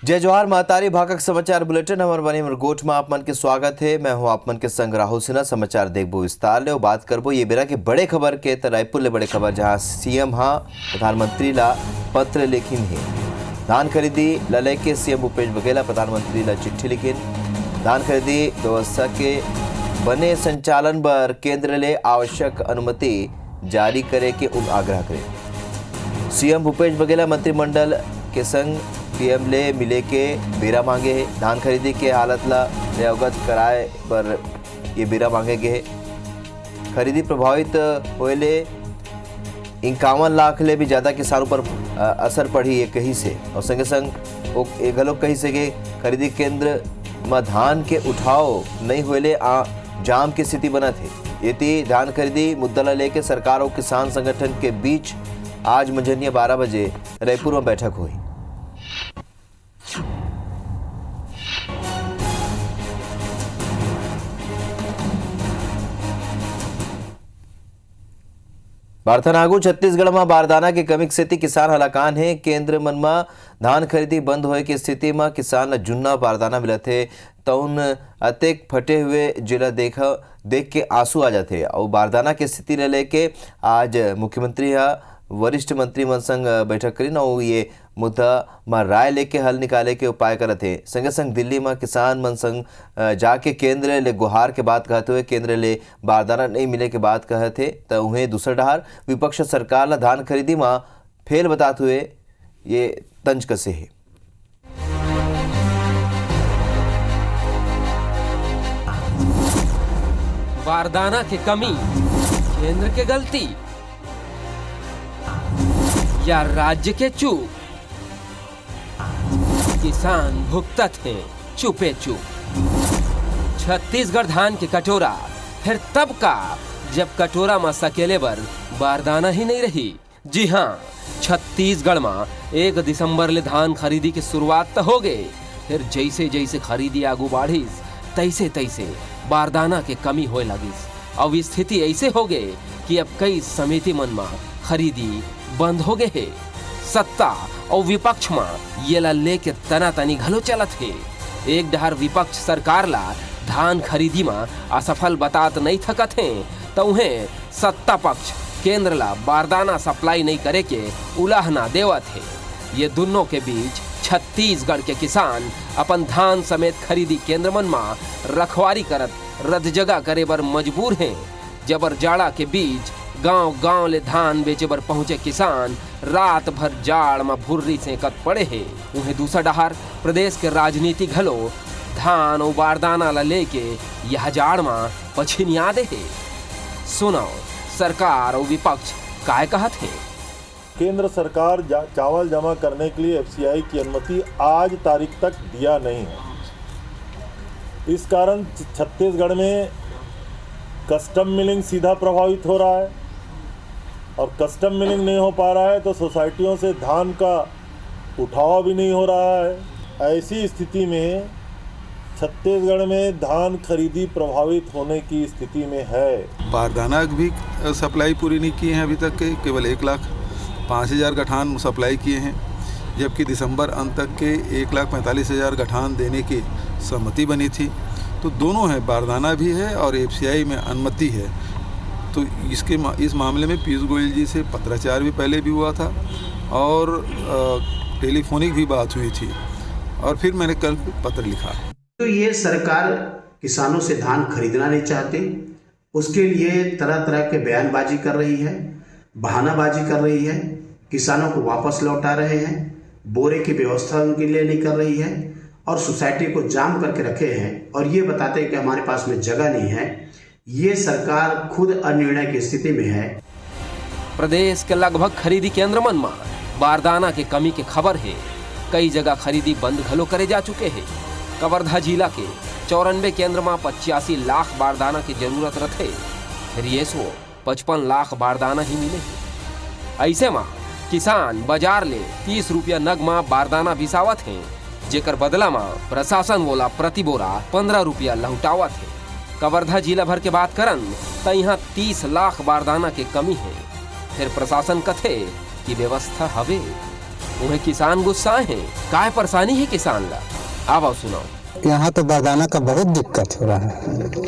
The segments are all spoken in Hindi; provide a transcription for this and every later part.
जय जोहार महतारी भाकक समाचार बुलेटिन हमार बनी गोठ में आप मन के स्वागत है। मैं हूं आप मन के संग राहुल सिन्हा। समाचार देखबो विस्तार ले और बात करबो ये बेरा के बड़े खबर के तो रायपुर ले बड़े खबर जहां सीएम प्रधानमंत्री ला पत्र लिखिन है। धान खरीदी लले के सीएम भूपेश बघेल प्रधानमंत्री ला चिट्ठी लिखिन। धान खरीदी व्यवस्था के बने संचालन बर केंद्र ले आवश्यक अनुमति जारी करे के आग्रह करे। सीएम भूपेश बघेल मंत्रिमंडल के संग पीएम ले मिले के बेरा मांगे है। धान खरीदी के हालत ला अवगत कराए पर ये बेरा मांगे गए। खरीदी प्रभावित होले 51 लाख ले भी ज़्यादा किसानों पर असर पड़ी है कहीं से। और संगे संग एक लोग कहीं से के खरीदी केंद्र में धान के उठाव नहीं होले जाम की स्थिति बना थे। ये धान खरीदी मुद्दा ला लेके सरकार और किसान संगठन के बीच आज मंझनिया 12 बजे रायपुर में बैठक हुई। बारथनागु छत्तीसगढ़ में बारदाना की कमी सेती किसान हलाकान है। केंद्र मन में धान खरीदी बंद होए की स्थिति में किसान ला जुन्ना बारदाना मिलत है तउन अतेक फटे हुए जिला देख के आंसू आ जाते। और बारदाना की स्थिति ले लेके आज मुख्यमंत्री वरिष्ठ मंत्री मन संग बैठक करी और ये मुद्दा में राय लेके हल निकाले के उपाय करत है। संगे संग दिल्ली में किसान मन संग जाके केंद्र ले गुहार के बात कहते हुए केंद्र ले बारदाना नहीं मिले के बात कहते तो उन्हें दूसरा डहार विपक्ष सरकार ला धान खरीदी में फेल बताते हुए ये तंज कसे है। बारदाना की कमी केंद्र के गलती या राज्य के चूक, किसान भुगतत हैं चुपे चुप। छत्तीसगढ़ धान के कटोरा फिर तब का जब कटोरा में सकेले बर बारदाना ही नहीं रही। जी हाँ, छत्तीसगढ़ में 1 दिसंबर ले धान खरीदी की शुरुआत तो हो गए। फिर जैसे जैसे खरीदी आगू बढ़ीस तैसे तैसे बारदाना के कमी होए लगिस। अब स्थिति ऐसे हो गए कि अब कई समिति मन में खरीदी बंद हो गए है। सत्ता और विपक्ष में ये ला लेके तना तनी घलो चलत है। एक डहर विपक्ष सरकार ला धान खरीदी में असफल बतात नहीं थकत है तो उन्हें सत्ता पक्ष केंद्र ला बारदाना सप्लाई नहीं करे के उलाहना देवत है। ये दोनों के बीच छत्तीसगढ़ के किसान अपन धान समेत खरीदी केंद्र मन में रखवारी करत रद जगह करे बर मजबूर हैं। जबर जाड़ा के बीच गांव-गांव ले धान बेचे बर पहुंचे किसान रात भर जाड़ में भुर्री सेकत पड़े है। उन्हें दूसरा डहार प्रदेश के राजनीति घलो धान और बारदाना ला लेके यह जाड़ में पछिनिया दे है। सुनाओ सरकार और विपक्ष काय कहत है। केंद्र सरकार चावल जमा करने के लिए एफसीआई की अनुमति आज तारीख तक दिया नहीं है। इस कारण छत्तीसगढ़ में कस्टम मिलिंग सीधा प्रभावित हो रहा है और कस्टम मिलिंग नहीं हो पा रहा है तो सोसाइटियों से धान का उठाव भी नहीं हो रहा है। ऐसी स्थिति में छत्तीसगढ़ में धान खरीदी प्रभावित होने की स्थिति में है। बारदाना भी सप्लाई पूरी नहीं की है अभी तक के, केवल 1,05,000 गठान सप्लाई किए हैं, जबकि दिसंबर अंत तक के 1,45,000 गठान देने की सहमति बनी थी। तो दोनों है, बारदाना भी है और एफसीआई में अनुमति है। तो इस मामले में पीयूष गोयल जी से पत्राचार भी पहले भी हुआ था और टेलीफोनिक भी बात हुई थी और फिर मैंने कल पत्र लिखा। तो ये सरकार किसानों से धान खरीदना नहीं चाहती, उसके लिए तरह तरह के बयानबाजी कर रही है, बहानाबाजी कर रही है, किसानों को वापस लौटा रहे हैं, बोरे की व्यवस्था उनके लिए नहीं कर रही है और सोसाइटी को जाम करके रखे हैं और ये बताते हैं कि हमारे पास में जगह नहीं है। ये सरकार खुद अनिर्णय की स्थिति में है। प्रदेश के लगभग खरीदी केंद्र मन में बारदाना के कमी के खबर है। कई जगह खरीदी बंद घलो करे जा चुके हैं। कवर्धा जिला के 94 केंद्र में 85 लाख बारदाना की जरूरत रथे, फिर ये 55 लाख बारदाना ही मिले। ऐसे में किसान बाजार ले 30 रुपया नग में बारदाना बिसावत हैं, जेकर बदला में प्रशासन बोला प्रति बोरा 15 रुपया लौटावत है। कवर्धा जिला भर के बात करन तो यहाँ 30 लाख बारदाना के कमी है। फिर प्रशासन कथे की व्यवस्था हवे। उन्हें किसान गुस्सा है, काय परेशानी है किसान ला, अब आओ सुनाओ। यहाँ तो बारदाना का बहुत दिक्कत हो रहा है।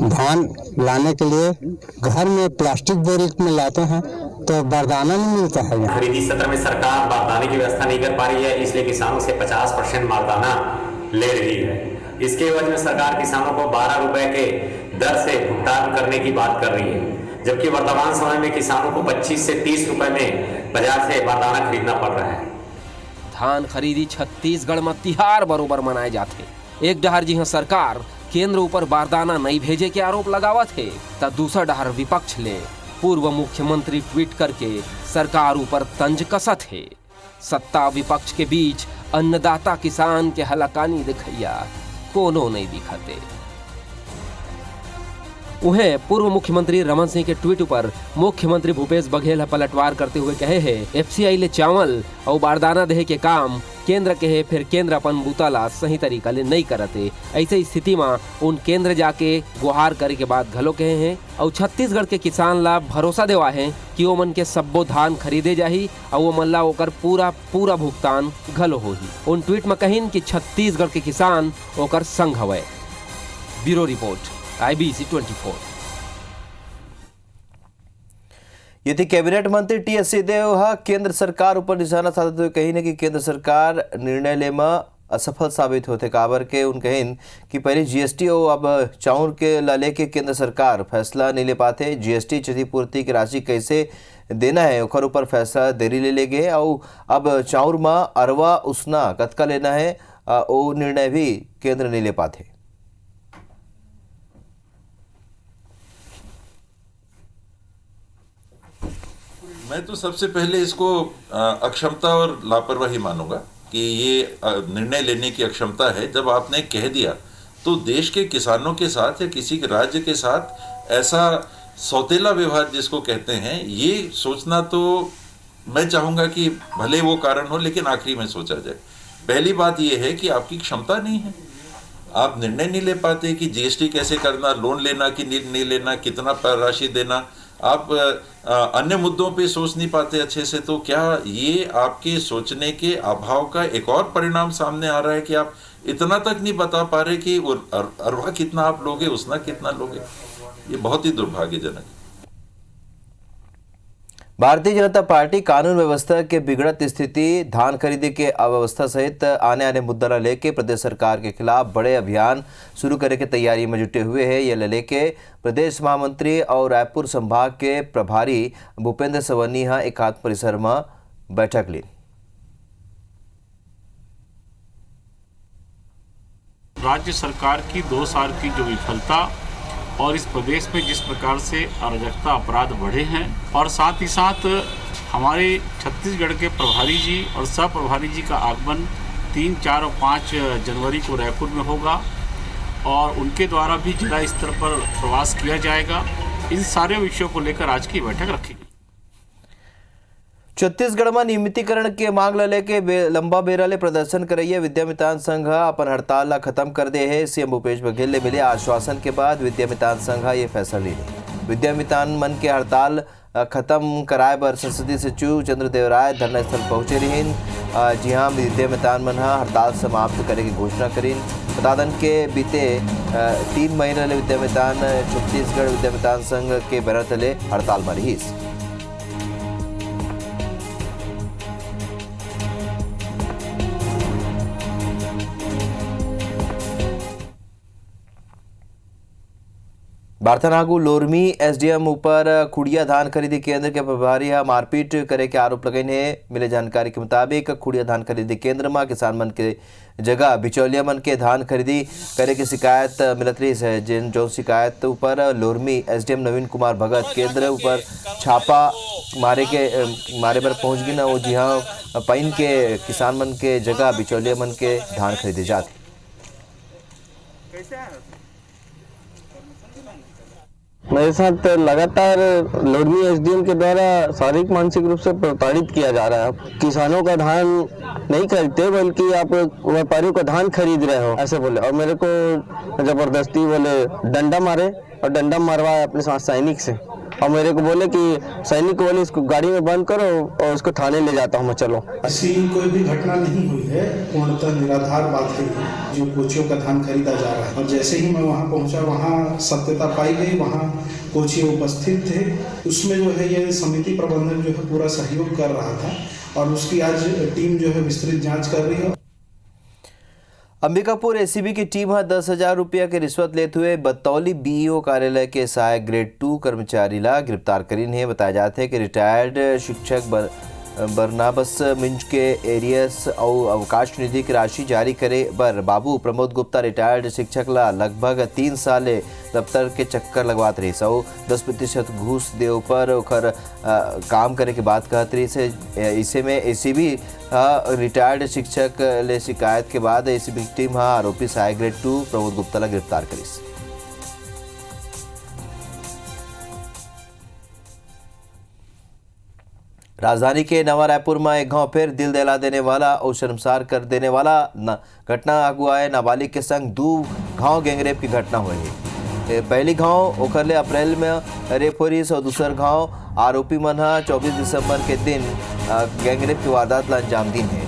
धान लाने के लिए घर में प्लास्टिक बोरी में लाते हैं तो बारदाना नहीं मिलता है यहाँ। खरीदी सत्र में सरकार बारदाने की व्यवस्था नहीं कर पा रही है, इसलिए किसानों से 50% बारदाना ले रही है। इसके एवज में सरकार किसानों को 12 रुपए के दर से भुगतान करने की बात कर रही है, जबकि वर्तमान समय में किसानों को 25 से 30 रुपए में बाजार से बारदाना खरीदना पड़ रहा है। धान खरीदी छत्तीसगढ़ में तिहार बरोबर मनाए जाते। एक डहर जी सरकार केंद्र ऊपर बारदाना नहीं भेजे के आरोप लगावत है, तब दूसरा डहर विपक्ष ले पूर्व मुख्यमंत्री ट्वीट करके सरकार ऊपर तंज कसत है। सत्ता विपक्ष के बीच अन्नदाता किसान के हलाकानी दिखैया कोनो नहीं दिखते। उन्हें पूर्व मुख्यमंत्री रमन सिंह के ट्वीट पर मुख्यमंत्री भूपेश बघेल पलटवार करते हुए कहे है एफसीआई ले चावल और बारदाना दे के काम केंद्र के है, फिर केंद्र अपन बूताला सही तरीका ले नहीं करते। ऐसे स्थिति में उन केंद्र जाके गुहार करे के बाद घलो कहे हैं और छत्तीसगढ़ के किसान ला भरोसा देवा है कि वो मन के सब्बो धान खरीदे जाही और वो मन ला ओकर पूरा भुगतान घलो होही। उन ट्वीट में कहिन कि छत्तीसगढ़ के किसान ओकर संग हवे। Bureau report IBC 24। ये थी कैबिनेट मंत्री टी.एस. सिंहदेव केंद्र सरकार ऊपर निशाना साधते हुए कही कि केंद्र सरकार निर्णय ले में असफल साबित होते काबर के उन कहिन कि पहले जीएसटी और अब चाउर के ला लेके केंद्र सरकार फैसला नहीं ले पाते। जीएसटी क्षतिपूर्ति की राशि कैसे देना है ओकर ऊपर फैसला देरी ले गए और अब चाउर में अरवा उसना कतका लेना है वो निर्णय भी केंद्र नहीं ले पाते। मैं तो सबसे पहले इसको अक्षमता और लापरवाही मानूंगा कि ये निर्णय लेने की अक्षमता है। जब आपने कह दिया तो देश के किसानों के साथ या किसी के राज्य के साथ ऐसा सौतेला व्यवहार जिसको कहते हैं, ये सोचना तो मैं चाहूँगा कि भले वो कारण हो लेकिन आखिरी में सोचा जाए। पहली बात ये है कि आपकी क्षमता नहीं है, आप निर्णय नहीं ले पाते कि जीएसटी कैसे करना, लोन लेना कि नहीं लेना, कितना राशि देना, आप अन्य मुद्दों पे सोच नहीं पाते अच्छे से। तो क्या ये आपके सोचने के अभाव का एक और परिणाम सामने आ रहा है कि आप इतना तक नहीं बता पा रहे कि अरवा कितना आप लोगे, उसना कितना लोगे? ये बहुत ही दुर्भाग्यजनक है। भारतीय जनता पार्टी कानून व्यवस्था के बिगड़त स्थिति, धान खरीदी के अव्यवस्था सहित आने मुद्दा लेके प्रदेश सरकार के खिलाफ बड़े अभियान शुरू करने की तैयारी में जुटे हुए हैं। यह लेके प्रदेश महामंत्री और रायपुर संभाग के प्रभारी भूपेंद्र सवन्नी एकांत परिसर में बैठक ली। राज्य सरकार की 2 साल की जो विफलता और इस प्रदेश में जिस प्रकार से अराजकता अपराध बढ़े हैं, और साथ ही साथ हमारे छत्तीसगढ़ के प्रभारी जी और सह प्रभारी जी का आगमन 3, 4 और 5 जनवरी को रायपुर में होगा और उनके द्वारा भी जिला स्तर पर प्रवास किया जाएगा। इन सारे विषयों को लेकर आज की बैठक रखी गई। छत्तीसगढ़ में नियमितीकरण के मांग लेके लंबा बेरा ले प्रदर्शन करैया विद्यामितान संघ अपन हड़ताल ला खत्म कर दे है। सीएम भूपेश बघेल ले मिले आश्वासन के बाद विद्यामितान संघ ये फैसला ले विद्यामितान मन के हड़ताल खत्म कराए बर संसदीय सचिव चंद्रदेव राय धरना स्थल पहुंचे रहीन। जी हाँ, विद्यामितान मन हड़ताल समाप्त करे की घोषणा करीन। बता दन के बीते 3 महीना ले विद्यामितान छत्तीसगढ़ विद्यामितान संघ के बैनर तले हड़ताल में रहीस। बारथानागु लोरमी एसडीएम ऊपर खुड़िया धान खरीदी केंद्र के प्रभारी मारपीट करे के आरोप लगे हैं। मिले जानकारी के मुताबिक खुड़िया धान खरीदी केंद्र में किसान मन के जगह बिचौलिया मन के धान खरीदी करे की शिकायत मिलत रही है। जिन जो शिकायत ऊपर लोरमी एसडीएम नवीन कुमार भगत केंद्र ऊपर छापा मारे पर पहुंच गई ना। वो जी हाँ, पाइन के किसान मन के जगह बिचौलिया मन के धान खरीदे जाते। मेरे साथ लगातार लोरमी एसडीएम के द्वारा शारीरिक मानसिक रूप से प्रताड़ित किया जा रहा है। किसानों का धान नहीं खरीदते बल्कि आप व्यापारियों का धान खरीद रहे हो ऐसे बोले, और मेरे को जबरदस्ती बोले डंडा मारे और डंडा मारवाए अपने साथ सैनिक से, और मेरे को बोले कि सैनिक बोले इसको गाड़ी में बंद करो और उसको थाने ले जाता हूँ मैं, चलो। ऐसी कोई भी घटना नहीं हुई है, पूर्णतः निराधार बात है जो कोचियों का धान खरीदा जा रहा है। और जैसे ही मैं वहाँ पहुँचा, वहाँ सत्यता पाई गई, वहाँ कोची उपस्थित थे। उसमें जो है ये समिति प्रबंधन जो है पूरा सहयोग कर रहा था और उसकी आज टीम जो है विस्तृत जाँच कर रही है। अंबिकापुर एसीबी की टीम 10,000 रुपया के रिश्वत लेते हुए बतौली बीईओ कार्यालय के सहायक ग्रेड 2 कर्मचारी ला गिरफ्तार करीन है। बताया जाता है कि रिटायर्ड शिक्षक बरनाबस मिंज के एरियस और अवकाश निधि की राशि जारी करे बर बाबू प्रमोद गुप्ता रिटायर्ड शिक्षक ला लगभग 3 साल दफ्तर के चक्कर लगवात रही। 10% घूस देव पर ओकर काम करे के बात कहत रही से। इसे में एसीबी रिटायर्ड शिक्षक ले शिकायत के बाद एसीबी की टीम आरोपी सहायक ग्रेड 2 प्रमोद गुप्ता ला गिरफ्तार करी। राजधानी के नवा रायपुर में एक गांव फिर दिल दहला देने वाला और शर्मसार कर देने वाला घटना अगुआ है। नाबालिग के संग 2 गांव गैंगरेप की घटना हुई है। पहली गांव ओखरले अप्रैल में रेप हो रही और दूसर गांव आरोपी मन 24 दिसंबर के दिन गैंगरेप की वारदात ला अंजाम दिन है।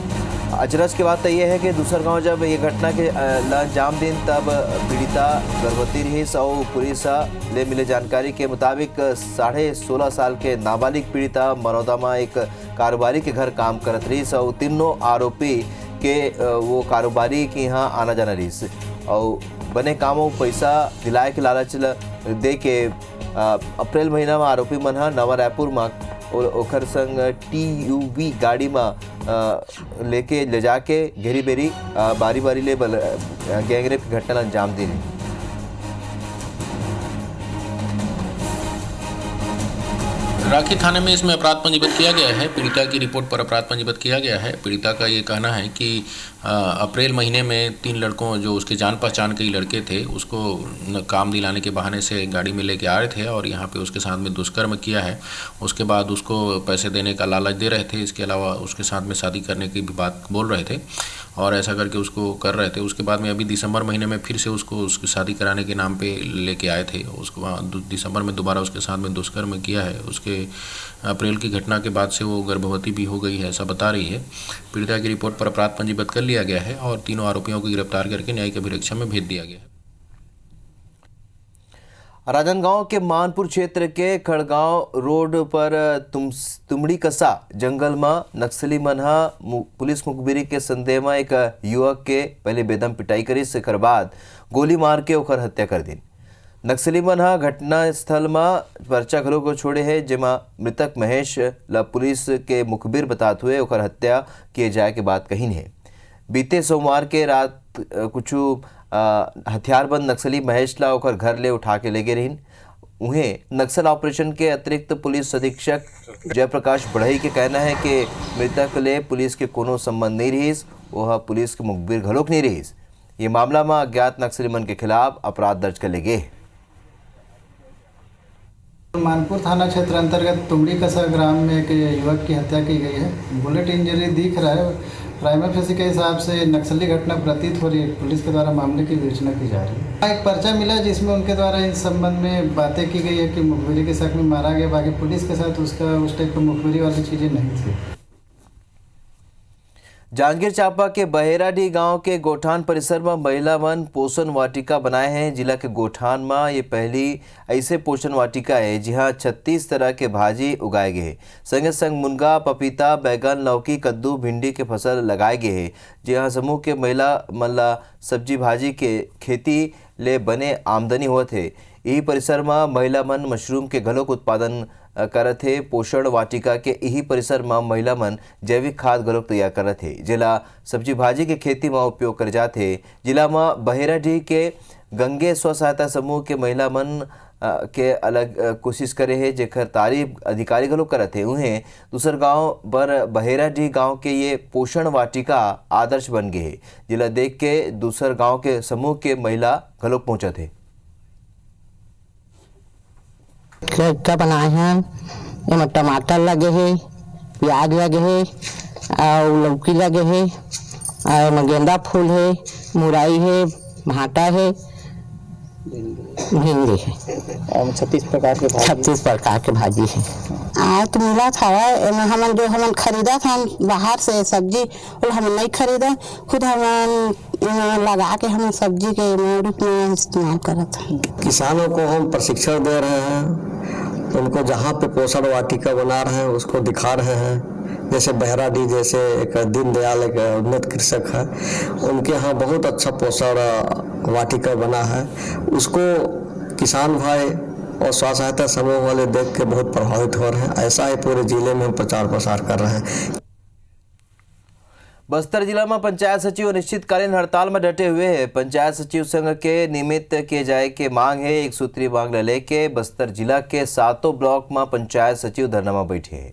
अचरज की बात तो यह है कि दूसर गांव जब ये घटना के अंजाम दिन तब पीड़िता गर्भवती रही और पुलिस ले मिले जानकारी के मुताबिक 16.5 साल के नाबालिग पीड़िता मनोदा में एक कारोबारी के घर काम करत रही और तीनों आरोपी के वो कारोबारी के यहाँ आना जाना रही और बने कामों पैसा दिलाए के लालच दे के अप्रैल महीना में आरोपी मन नवा रायपुर में ओखर संग TUV गाड़ी में लेके ले जाके घेरी बेरी बारी बारी ले गैंगरेप की घटना अंजाम दी। राखी थाने में इसमें अपराध पंजीबद्ध किया गया है। पीड़िता की रिपोर्ट पर अपराध पंजीबद्ध किया गया है। पीड़िता का ये कहना है कि अप्रैल महीने में 3 लड़कों जो उसके जान पहचान के ही लड़के थे उसको काम दिलाने के बहाने से गाड़ी में लेके आ रहे थे और यहाँ पे उसके साथ में दुष्कर्म किया है। उसके बाद उसको पैसे देने का लालच दे रहे थे। इसके अलावा उसके साथ में शादी करने की भी बात बोल रहे थे और ऐसा करके उसको कर रहे थे। उसके बाद में अभी दिसंबर महीने में फिर से उसको उसकी शादी कराने के नाम पे लेके आए थे। उसको दिसंबर में दोबारा उसके साथ में दुष्कर्म किया है। उसके अप्रैल की घटना के बाद से वो गर्भवती भी हो गई है, ऐसा बता रही है। पीड़िता की रिपोर्ट पर अपराध पंजीबद्ध कर लिया गया है और तीनों आरोपियों को गिरफ्तार करके न्यायिक अभिरक्षा में भेज दिया गया है। राजनांदगांव के मानपुर क्षेत्र के खड़गांव रोड पर तुमड़ी कसा जंगल में नक्सली मन पुलिस मुखबिरी के संदेह में एक युवक के पहले बेदम पिटाई करी से बाद गोली मार के ओकर हत्या कर दी। नक्सली मन घटना स्थल में पर्चा घरों को छोड़े है जेमा मृतक महेश ला पुलिस के मुखबिर बताते हुए ओकर हत्या किए जाए के बात कही है। बीते सोमवार के रात कुछ हथियारबंद नक्सली महेश ला ओकर घर ले उठा के ले गए रहीन। उन्हें नक्सल ऑपरेशन के अतिरिक्त पुलिस अधीक्षक जयप्रकाश बढ़ई के कहना है कि मृतक ले पुलिस के कोनो संबंध नहीं रही, वह पुलिस के मुखबिर घलोक नहीं रही। ये मामला में अज्ञात नक्सली मन के खिलाफ अपराध दर्ज कर ले गए। मानपुर थाना क्षेत्र अंतर्गत तुमड़ी कसा ग्राम में एक युवक की हत्या की गई है। बुलेट इंजरी दिख रहा है। प्राइमरी फेसी के हिसाब से नक्सली घटना प्रतीत हो रही है। पुलिस के द्वारा मामले की विवेचना की जा रही है। एक पर्चा मिला जिसमें उनके द्वारा इस संबंध में बातें की गई है कि मुखबिरी के शक में मारा गया। बाकी पुलिस के साथ उसका उस टाइप की मुखबिरी वाली चीज़ें नहीं थी। जांजगीर चांपा के बहेराडीह गांव के गोठान परिसर में महिला मन पोषण वाटिका बनाए हैं। जिला के गोठान में ये पहली ऐसे पोषण वाटिका है जहां 36 तरह के भाजी उगाए गए हैं। संगे संग मुनगा, पपीता, बैगन, लौकी, कद्दू, भिंडी के फसल लगाए गए हैं। जहां समूह के महिला मन सब्जी भाजी के खेती ले बने आमदनी होते है। यही परिसर में महिला मन मशरूम के घलोक उत्पादन करत है। पोषण वाटिका के यही परिसर में महिला मन जैविक खाद घलोक तैयार करत है। जिला सब्जी भाजी के खेती में उपयोग कर जाते। जिला में बहेराडीह के गंगे स्व सहायता समूह के महिला मन के अलग कोशिश करे है जेकर तारीफ अधिकारी घलोक करत है। उन्हें दूसर गांव बर बहेराडीह गांव के ये पोषण वाटिका आदर्श बन गए है। जिला देख के दूसर गांव के समूह के महिला घलोक पहुंचत है। क्या बनाए हैं? इसमें टमाटर लगे हैं, प्याज लगे हैं और लौकी लगे हैं और गेंदा फूल है, मुरई है, भाटा है भिंडी है। 36 प्रकार के 36 प्रकार के भाजी है। आज तो मिला था हमन जो हमन खरीदा था बाहर से सब्जी, और हम नहीं खरीदा, खुद हमन लगा के हम सब्जी के रूप में इस्तेमाल करा था। किसानों को हम प्रशिक्षण दे रहे हैं, उनको जहाँ पे पोषण वाटिका बना रहे हैं उसको दिखा रहे हैं। जैसे बहराडी जैसे एक दीनदयाल एक उन्नत कृषक है, उनके यहाँ बहुत अच्छा पोषण वाटिका बना है, उसको किसान भाई और स्व सहायता समूह वाले देख के बहुत प्रभावित हो रहे हैं। ऐसा ही पूरे जिले में हम प्रचार प्रसार कर रहे हैं। बस्तर जिला में पंचायत सचिव अनिश्चितकालीन हड़ताल में डटे हुए हैं। पंचायत सचिव संघ के नियमित किए जाए के मांग है। एक सूत्री मांग लेके बस्तर जिला के 7 ब्लॉक में पंचायत सचिव धरना में बैठे हैं।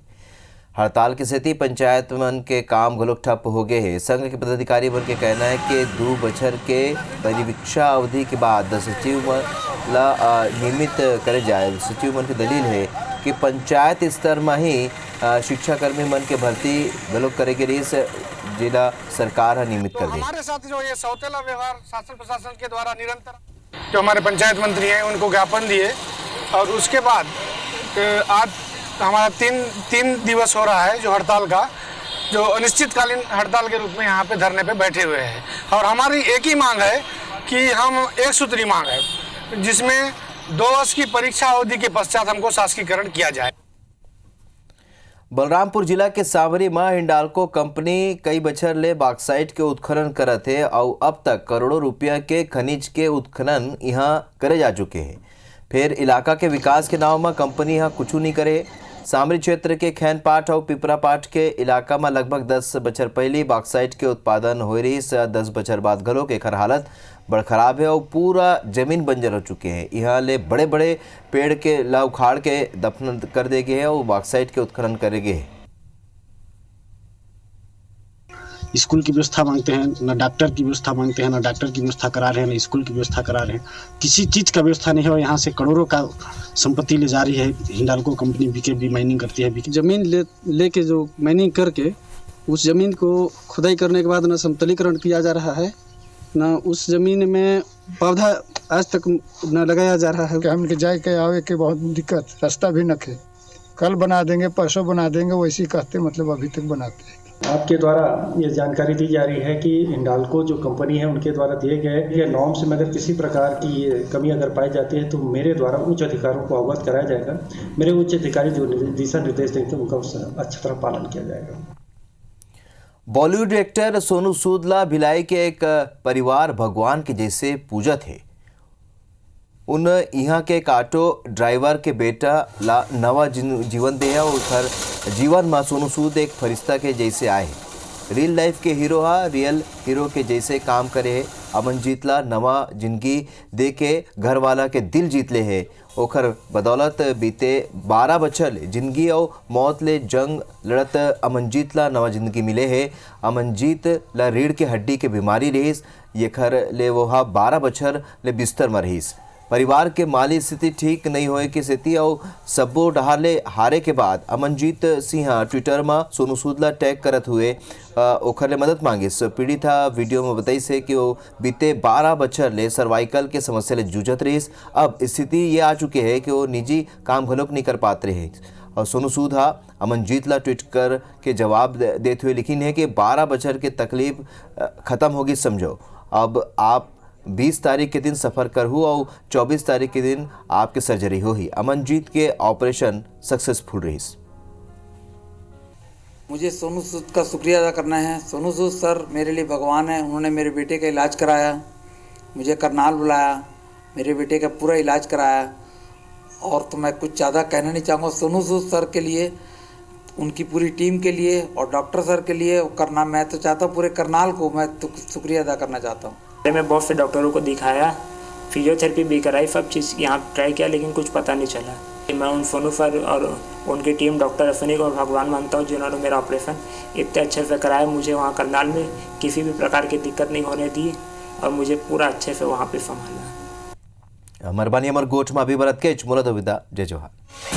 हड़ताल के स्थिति पंचायत मन के काम घलोक ठप हो गए हैं। संघ के पदाधिकारी मन के कहना है कि 2 बछर के परिवीक्षा अवधि के बाद सचिव ला नियमित करे जाए। सचिव मन की दलील है कि पंचायत स्तर में ही शिक्षाकर्मी मन के भर्ती घलोक करे के लिए जिला सरकार नियमित कर दी। हमारे साथ जो ये सौतेला व्यवहार शासन प्रशासन के द्वारा निरंतर जो हमारे पंचायत मंत्री हैं उनको ज्ञापन दिए, और उसके बाद आज हमारा तीन दिवस हो रहा है जो हड़ताल का, जो अनिश्चितकालीन हड़ताल के रूप में यहाँ पे धरने पे बैठे हुए हैं। और हमारी एक ही मांग है कि हम एक सूत्री मांग है जिसमें 2 वर्ष की परीक्षा अवधि के पश्चात हमको शासकीकरण किया जाए। बलरामपुर जिला के सांवरी में हिंडाल्को कंपनी कई बछर ले बॉक्साइट के उत्खनन करत है और अब तक करोड़ों रुपया के खनिज के उत्खनन यहाँ करे जा चुके हैं। फिर इलाका के विकास के नाम में कंपनी यहाँ कुछ नहीं करे। सांवरी क्षेत्र के खैनपाट और पिपरापाट के इलाका में लगभग 10 बछर पहले बॉक्साइट के उत्पादन हो रही से 10 बछर बाद घलोक एकर हालत बड़ खराब है और पूरा जमीन बंजर हो चुके हैं। यहाँ ले बड़े बड़े पेड़ के ला उखाड़ के दफन कर दे गए हैं और बॉक्साइट के उत्खनन करे गए हैं। स्कूल की व्यवस्था मांगते हैं, ना डॉक्टर की व्यवस्था मांगते हैं, ना डॉक्टर की व्यवस्था करा रहे हैं, ना स्कूल की व्यवस्था करा रहे हैं। किसी चीज़ का व्यवस्था नहीं है और यहाँ से करोड़ों का संपत्ति ले जा रही है। हिंडाल्को कंपनी बीकेबी माइनिंग करती है। जमीन लेके जो माइनिंग करके उस जमीन को खुदाई करने के बाद ना समतलीकरण किया जा रहा है, ना उस जमीन में पौधा आज तक न लगाया जा रहा है। हम के जाए के आवे के बहुत दिक्कत, रास्ता भी न खे, कल बना देंगे परसों बना देंगे वैसे कहते, मतलब अभी तक बनाते हैं। आपके द्वारा ये जानकारी दी जा रही है कि हिंडाल्को जो कंपनी है उनके द्वारा दिए गए नॉर्म्स में अगर किसी प्रकार की ये कमी अगर पाई जाती है तो मेरे द्वारा उच्च अधिकारियों को अवगत कराया जाएगा। मेरे उच्च अधिकारी जो दिशा निर्देश देंगे उनका अच्छी तरह पालन किया जाएगा। बॉलीवुड एक्टर सोनू सूद ला भिलाई के एक परिवार भगवान के जैसे पूजा थे। उन यहाँ के एक ऑटो ड्राइवर के बेटा ला नवा जीवन दे और उधर जीवन में सोनू सूद एक फरिश्ता के जैसे आए। रियल लाइफ के हीरो रियल हीरो के जैसे काम करे है। अमनजीत ला नवा जिंदगी दे के घर वाला के दिल जीत ले है। ओखर बदौलत बीते 12 बछर जिंदगी और मौत ले जंग लड़त अमनजीत ला नवा जिंदगी मिले है। अमनजीत ला रीढ़ के हड्डी के बीमारी रहीस, ये खर ले वो 12 बछर ले बिस्तर में रहीस। परिवार के माली स्थिति ठीक नहीं होए की स्थिति और सबो डहाले हारे के बाद अमनजीत सिंह ट्विटर में सोनू सूद ला टैग करत हुए ओखर ले मदद मांगिस। पीड़िता वीडियो में बताई से कि वो बीते 12 बछर ले सर्वाइकल के समस्या ले जूझत रहीस। अब स्थिति ये आ चुके है कि वो निजी काम घलोक नहीं कर पाते रहे। और सोनू सूद अमनजीत ला ट्वीट कर के जवाब देते हुए लिखी है कि 12 बछर के तकलीफ ख़त्म होगी समझो। अब आप 20 तारीख के दिन सफ़र कर हुआ और 24 तारीख के दिन आपके सर्जरी हो ही। अमनजीत के ऑपरेशन सक्सेसफुल रही। मुझे सोनू सूद का शुक्रिया अदा करना है। सोनू सूद सर मेरे लिए भगवान है। उन्होंने मेरे बेटे का इलाज कराया, मुझे करनाल बुलाया, मेरे बेटे का पूरा इलाज कराया। और तो मैं कुछ ज़्यादा कहना नहीं चाहूँगा। सोनू सूद सर के लिए, उनकी पूरी टीम के लिए और डॉक्टर सर के लिए करना, मैं तो चाहता हूँ पूरे करनाल को मैं तो शुक्रिया अदा करना चाहता हूँ। मैं बहुत से डॉक्टरों को दिखाया, फिजियोथेरेपी भी कराई, सब चीज़ यहाँ ट्राई किया, लेकिन कुछ पता नहीं चला। मैं उन सोनू सर और उनकी टीम डॉक्टर अश्विनी को भगवान मानता हूँ जिन्होंने मेरा ऑपरेशन इतने अच्छे से कराया। मुझे वहाँ करनाल में किसी भी प्रकार की दिक्कत नहीं होने दी और मुझे पूरा अच्छे से वहाँ पे संभाला। मरबानी अमर गोठ में अभी बरत के मुलद विदा। जय जोहार।